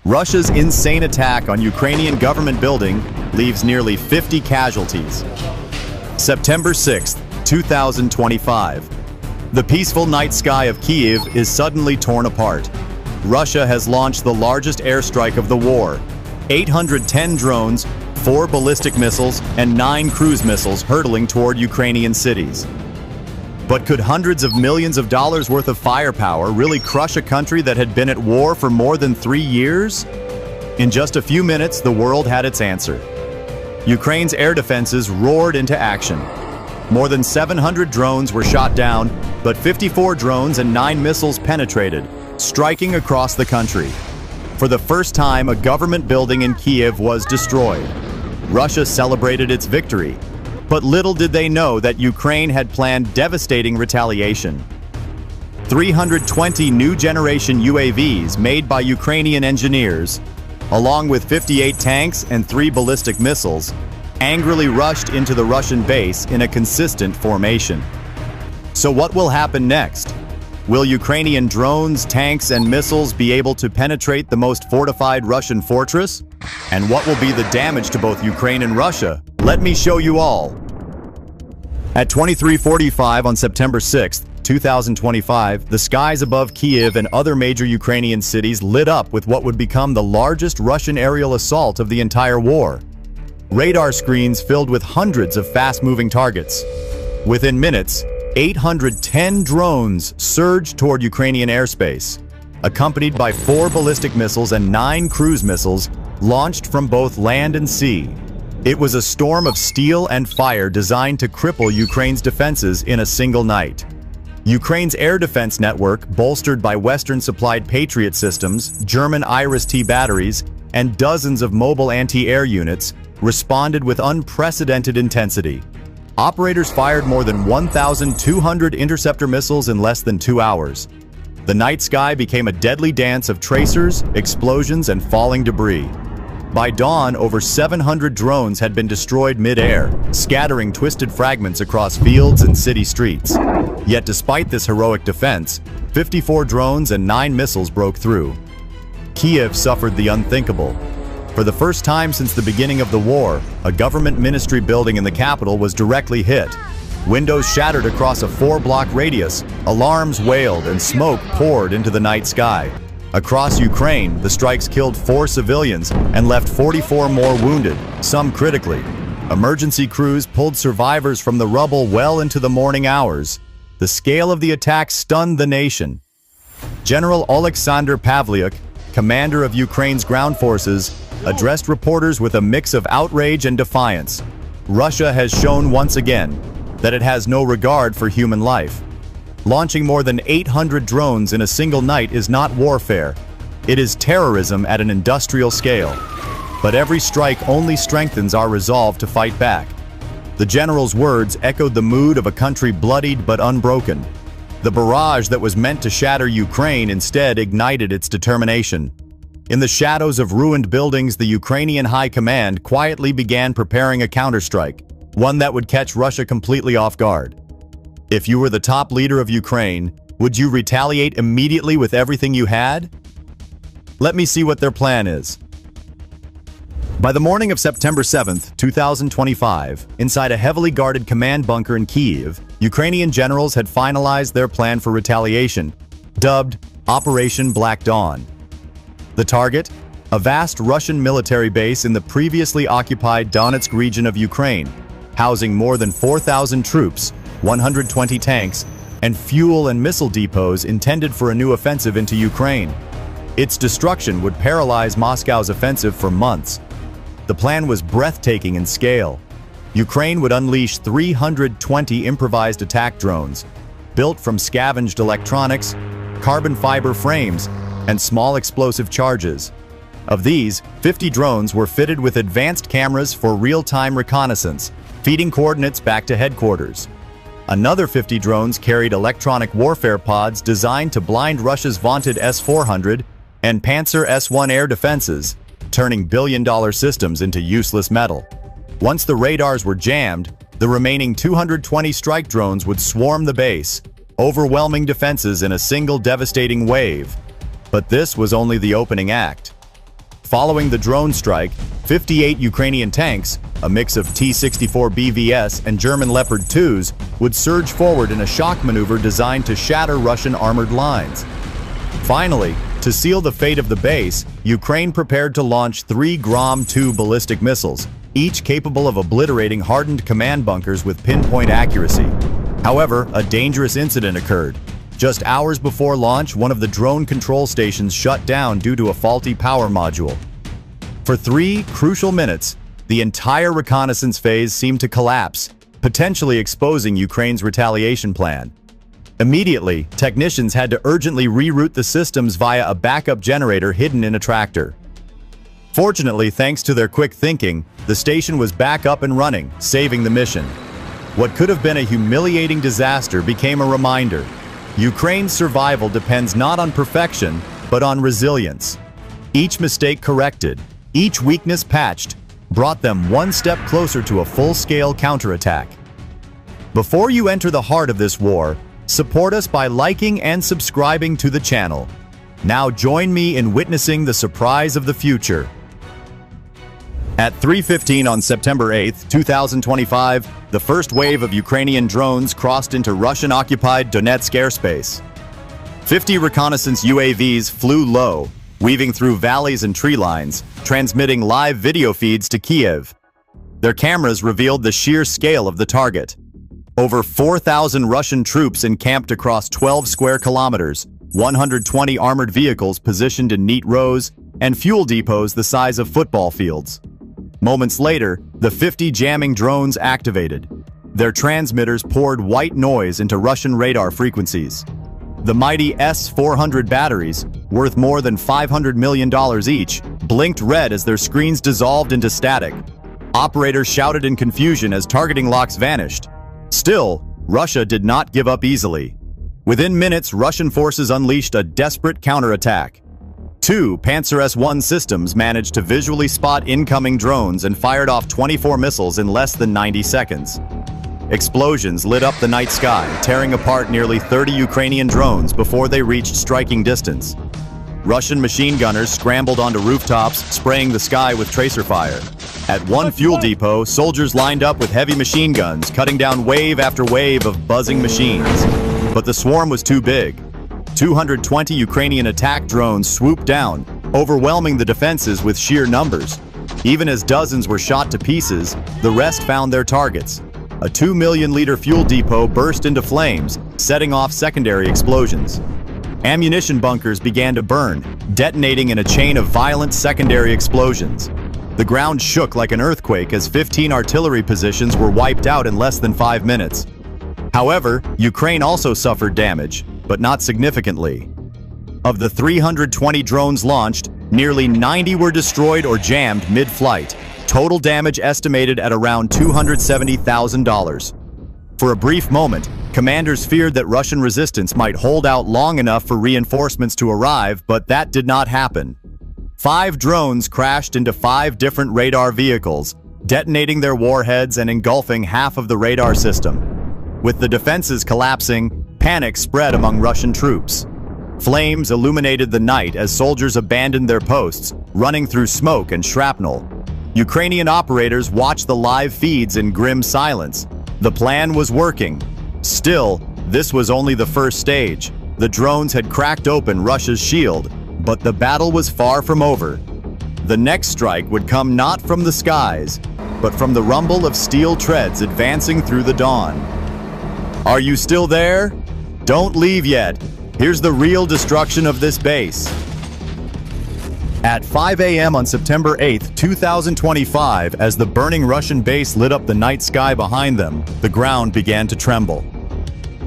Russia's insane attack on Ukrainian government building leaves nearly 50 casualties. September 6, 2025. The peaceful night sky of Kyiv is suddenly torn apart. Russia has launched the largest airstrike of the war. 810 drones, 4 ballistic missiles, and 9 cruise missiles hurtling toward Ukrainian cities. But could hundreds of millions of dollars worth of firepower really crush a country that had been at war for more than 3 years? In just a few minutes, the world had its answer. Ukraine's air defenses roared into action. More than 700 drones were shot down, but 54 drones and 9 missiles penetrated, striking across the country. For the first time, a government building in Kyiv was destroyed. Russia celebrated its victory, but little did they know that Ukraine had planned devastating retaliation. 320 new-generation UAVs made by Ukrainian engineers, along with 58 tanks and 3 ballistic missiles, angrily rushed into the Russian base in a consistent formation. So what will happen next? Will Ukrainian drones, tanks, and missiles be able to penetrate the most fortified Russian fortress? And what will be the damage to both Ukraine and Russia? Let me show you all. At 23:45 on September 6, 2025, the skies above Kyiv and other major Ukrainian cities lit up with what would become the largest Russian aerial assault of the entire war. Radar screens filled with hundreds of fast-moving targets. Within minutes, 810 drones surged toward Ukrainian airspace, accompanied by 4 ballistic missiles and 9 cruise missiles launched from both land and sea. It was a storm of steel and fire designed to cripple Ukraine's defenses in a single night. Ukraine's air defense network, bolstered by Western-supplied Patriot systems, German Iris-T batteries, and dozens of mobile anti-air units, responded with unprecedented intensity. Operators fired more than 1,200 interceptor missiles in less than 2 hours. The night sky became a deadly dance of tracers, explosions, and falling debris. By dawn, over 700 drones had been destroyed mid-air, scattering twisted fragments across fields and city streets. Yet despite this heroic defense, 54 drones and 9 missiles broke through. Kyiv suffered the unthinkable. For the first time since the beginning of the war, a government ministry building in the capital was directly hit. Windows shattered across a 4-block radius, alarms wailed, and smoke poured into the night sky. Across Ukraine, the strikes killed 4 civilians and left 44 more wounded, some critically. Emergency crews pulled survivors from the rubble well into the morning hours. The scale of the attack stunned the nation. General Oleksandr Pavlyuk, commander of Ukraine's ground forces, addressed reporters with a mix of outrage and defiance. Russia has shown once again that it has no regard for human life. Launching more than 800 drones in a single night is not warfare. It is terrorism at an industrial scale. But every strike only strengthens our resolve to fight back. The general's words echoed the mood of a country bloodied but unbroken. The barrage that was meant to shatter Ukraine instead ignited its determination. In the shadows of ruined buildings, the Ukrainian High Command quietly began preparing a counterstrike, one that would catch Russia completely off guard. If you were the top leader of Ukraine, would you retaliate immediately with everything you had? Let me see what their plan is. By the morning of September 7, 2025, inside a heavily guarded command bunker in Kyiv, Ukrainian generals had finalized their plan for retaliation, dubbed Operation Black Dawn. The target? A vast Russian military base in the previously occupied Donetsk region of Ukraine, housing more than 4,000 troops, 120 tanks, and fuel and missile depots intended for a new offensive into Ukraine. Its destruction would paralyze Moscow's offensive for months. The plan was breathtaking in scale. Ukraine would unleash 320 improvised attack drones, built from scavenged electronics, carbon fiber frames, and small explosive charges. Of these, 50 drones were fitted with advanced cameras for real-time reconnaissance, feeding coordinates back to headquarters. Another 50 drones carried electronic warfare pods designed to blind Russia's vaunted S-400 and Panzer S-1 air defenses, turning billion-dollar systems into useless metal. Once the radars were jammed, the remaining 220 strike drones would swarm the base, overwhelming defenses in a single devastating wave. But this was only the opening act. Following the drone strike, 58 Ukrainian tanks, a mix of T-64 BVS and German Leopard 2s, would surge forward in a shock maneuver designed to shatter Russian armored lines. Finally, to seal the fate of the base, Ukraine prepared to launch 3 Grom-2 ballistic missiles, each capable of obliterating hardened command bunkers with pinpoint accuracy. However, a dangerous incident occurred. Just hours before launch, one of the drone control stations shut down due to a faulty power module. For 3 crucial minutes, the entire reconnaissance phase seemed to collapse, potentially exposing Ukraine's retaliation plan. Immediately, technicians had to urgently reroute the systems via a backup generator hidden in a tractor. Fortunately, thanks to their quick thinking, the station was back up and running, saving the mission. What could have been a humiliating disaster became a reminder. Ukraine's survival depends not on perfection, but on resilience. Each mistake corrected, each weakness patched, brought them one step closer to a full-scale counterattack. Before you enter the heart of this war, support us by liking and subscribing to the channel. Now join me in witnessing the surprise of the future. At 3:15 on September 8, 2025, the first wave of Ukrainian drones crossed into Russian-occupied Donetsk airspace. 50 reconnaissance UAVs flew low, weaving through valleys and tree lines, transmitting live video feeds to Kyiv. Their cameras revealed the sheer scale of the target. Over 4,000 Russian troops encamped across 12 square kilometers, 120 armored vehicles positioned in neat rows, and fuel depots the size of football fields. Moments later, the 50 jamming drones activated. Their transmitters poured white noise into Russian radar frequencies. The mighty S-400 batteries, worth more than $500 million each, blinked red as their screens dissolved into static. Operators shouted in confusion as targeting locks vanished. Still, Russia did not give up easily. Within minutes, Russian forces unleashed a desperate counterattack. 2 Panzer S-1 systems managed to visually spot incoming drones and fired off 24 missiles in less than 90 seconds. Explosions lit up the night sky, tearing apart nearly 30 Ukrainian drones before they reached striking distance. Russian machine gunners scrambled onto rooftops, spraying the sky with tracer fire. At one fuel depot, soldiers lined up with heavy machine guns, cutting down wave after wave of buzzing machines. But the swarm was too big. 220 Ukrainian attack drones swooped down, overwhelming the defenses with sheer numbers. Even as dozens were shot to pieces, the rest found their targets. A 2 million-liter fuel depot burst into flames, setting off secondary explosions. Ammunition bunkers began to burn, detonating in a chain of violent secondary explosions. The ground shook like an earthquake as 15 artillery positions were wiped out in less than 5 minutes. However, Ukraine also suffered damage, but not significantly. Of the 320 drones launched, nearly 90 were destroyed or jammed mid-flight, total damage estimated at around $270,000. For a brief moment, commanders feared that Russian resistance might hold out long enough for reinforcements to arrive, but that did not happen. 5 drones crashed into 5 different radar vehicles, detonating their warheads and engulfing half of the radar system. With the defenses collapsing, panic spread among Russian troops. Flames illuminated the night as soldiers abandoned their posts, running through smoke and shrapnel. Ukrainian operators watched the live feeds in grim silence. The plan was working. Still, this was only the first stage. The drones had cracked open Russia's shield, but the battle was far from over. The next strike would come not from the skies, but from the rumble of steel treads advancing through the dawn. Are you still there? Don't leave yet. Here's the real destruction of this base. At 5 a.m. on September 8, 2025, as the burning Russian base lit up the night sky behind them, the ground began to tremble.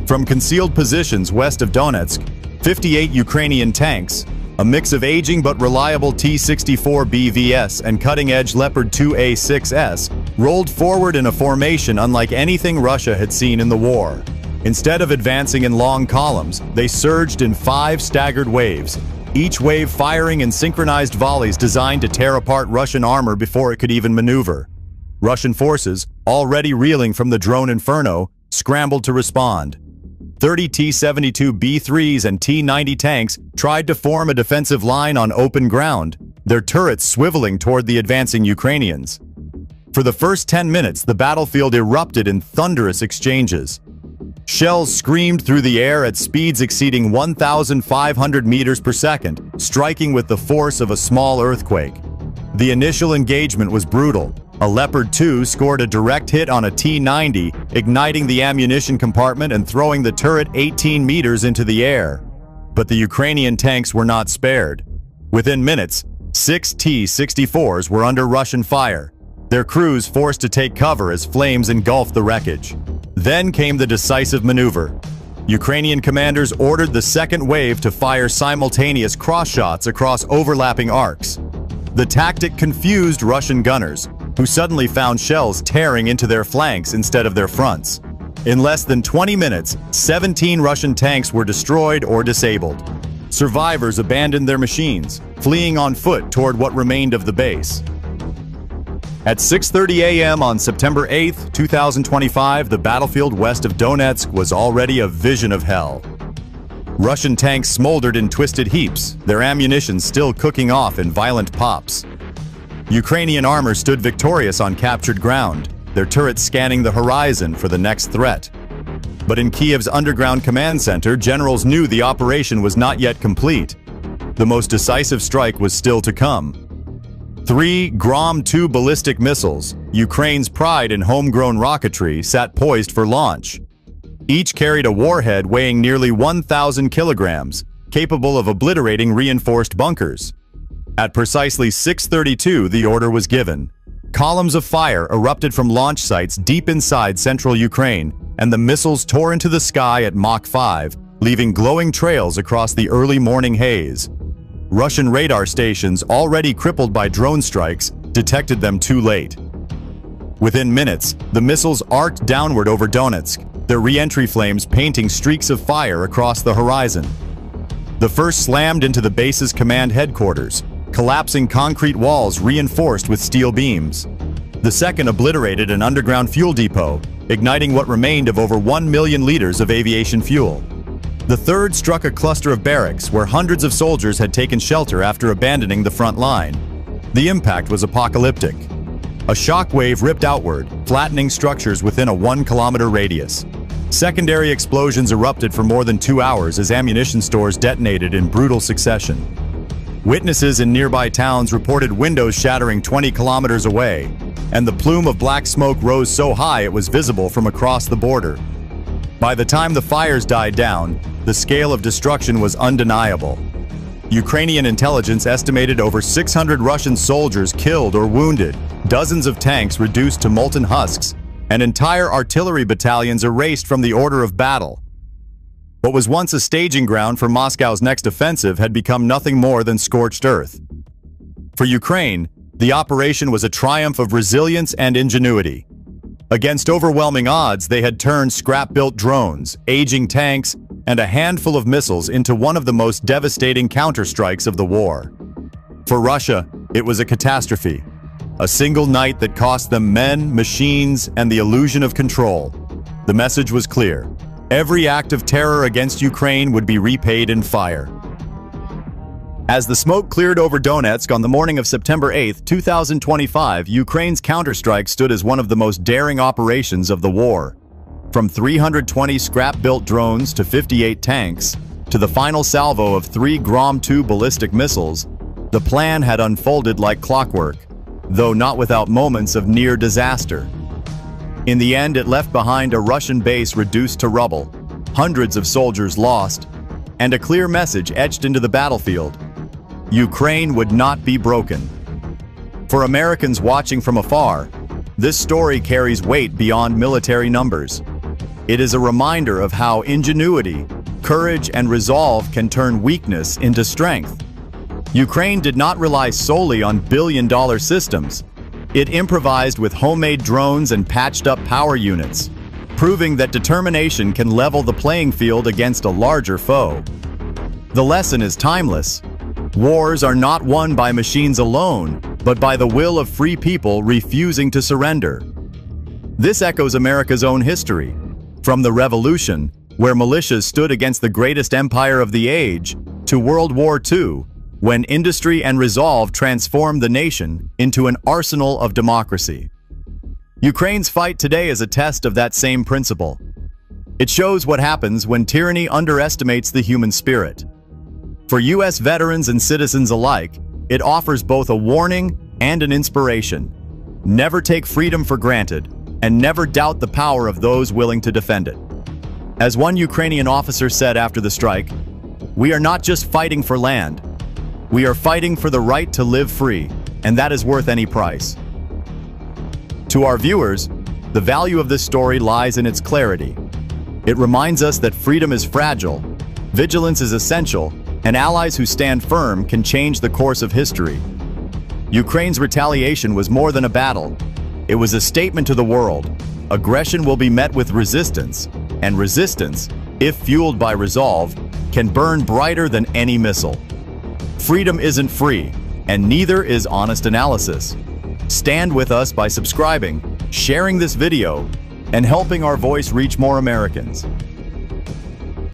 From concealed positions west of Donetsk, 58 Ukrainian tanks, a mix of aging but reliable T-64 BVS and cutting-edge Leopard 2A6S, rolled forward in a formation unlike anything Russia had seen in the war. Instead of advancing in long columns, they surged in 5 staggered waves, each wave firing in synchronized volleys designed to tear apart Russian armor before it could even maneuver. Russian forces, already reeling from the drone inferno, scrambled to respond. 30 T-72 B3s and T-90 tanks tried to form a defensive line on open ground, their turrets swiveling toward the advancing Ukrainians. For the first 10 minutes, the battlefield erupted in thunderous exchanges. Shells screamed through the air at speeds exceeding 1,500 meters per second, striking with the force of a small earthquake. The initial engagement was brutal. A Leopard 2 scored a direct hit on a T-90, igniting the ammunition compartment and throwing the turret 18 meters into the air. But the Ukrainian tanks were not spared. Within minutes, 6 T-64s were under Russian fire, their crews forced to take cover as flames engulfed the wreckage. Then came the decisive maneuver. Ukrainian commanders ordered the second wave to fire simultaneous cross-shots across overlapping arcs. The tactic confused Russian gunners, who suddenly found shells tearing into their flanks instead of their fronts. In less than 20 minutes, 17 Russian tanks were destroyed or disabled. Survivors abandoned their machines, fleeing on foot toward what remained of the base. At 6:30 a.m. on September 8, 2025, the battlefield west of Donetsk was already a vision of hell. Russian tanks smoldered in twisted heaps, their ammunition still cooking off in violent pops. Ukrainian armor stood victorious on captured ground, their turrets scanning the horizon for the next threat. But in Kyiv's underground command center, generals knew the operation was not yet complete. The most decisive strike was still to come. 3 Grom-2 ballistic missiles, Ukraine's pride in homegrown rocketry, sat poised for launch. Each carried a warhead weighing nearly 1,000 kilograms, capable of obliterating reinforced bunkers. At precisely 6:32, the order was given. Columns of fire erupted from launch sites deep inside central Ukraine, and the missiles tore into the sky at Mach 5, leaving glowing trails across the early morning haze. Russian radar stations, already crippled by drone strikes, detected them too late. Within minutes, the missiles arced downward over Donetsk, their re-entry flames painting streaks of fire across the horizon. The first slammed into the base's command headquarters, collapsing concrete walls reinforced with steel beams. The second obliterated an underground fuel depot, igniting what remained of over 1 million liters of aviation fuel. The third struck a cluster of barracks where hundreds of soldiers had taken shelter after abandoning the front line. The impact was apocalyptic. A shockwave ripped outward, flattening structures within a 1-kilometer radius. Secondary explosions erupted for more than 2 hours as ammunition stores detonated in brutal succession. Witnesses in nearby towns reported windows shattering 20 kilometers away, and the plume of black smoke rose so high it was visible from across the border. By the time the fires died down, the scale of destruction was undeniable. Ukrainian intelligence estimated over 600 Russian soldiers killed or wounded, dozens of tanks reduced to molten husks, and entire artillery battalions erased from the order of battle. What was once a staging ground for Moscow's next offensive had become nothing more than scorched earth. For Ukraine, the operation was a triumph of resilience and ingenuity. Against overwhelming odds, they had turned scrap-built drones, aging tanks, and a handful of missiles into one of the most devastating counterstrikes of the war. For Russia, it was a catastrophe. A single night that cost them men, machines, and the illusion of control. The message was clear. Every act of terror against Ukraine would be repaid in fire. As the smoke cleared over Donetsk on the morning of September 8, 2025, Ukraine's counterstrike stood as one of the most daring operations of the war. From 320 scrap-built drones to 58 tanks, to the final salvo of 3 Grom-2 ballistic missiles, the plan had unfolded like clockwork, though not without moments of near disaster. In the end, it left behind a Russian base reduced to rubble, hundreds of soldiers lost, and a clear message etched into the battlefield: Ukraine would not be broken. For Americans watching from afar, this story carries weight beyond military numbers. It is a reminder of how ingenuity, courage, and resolve can turn weakness into strength. Ukraine did not rely solely on billion-dollar systems. It improvised with homemade drones and patched-up power units, proving that determination can level the playing field against a larger foe. The lesson is timeless. Wars are not won by machines alone, but by the will of free people refusing to surrender. This echoes America's own history. From the Revolution, where militias stood against the greatest empire of the age, to World War II, when industry and resolve transformed the nation into an arsenal of democracy. Ukraine's fight today is a test of that same principle. It shows what happens when tyranny underestimates the human spirit. For U.S. veterans and citizens alike, it offers both a warning and an inspiration. Never take freedom for granted, and never doubt the power of those willing to defend it. As one Ukrainian officer said after the strike, "We are not just fighting for land. We are fighting for the right to live free, and that is worth any price." To our viewers, the value of this story lies in its clarity. It reminds us that freedom is fragile, vigilance is essential, and allies who stand firm can change the course of history. Ukraine's retaliation was more than a battle. It was a statement to the world. Aggression will be met with resistance, and resistance, if fueled by resolve, can burn brighter than any missile. Freedom isn't free, and neither is honest analysis. Stand with us by subscribing, sharing this video, and helping our voice reach more Americans.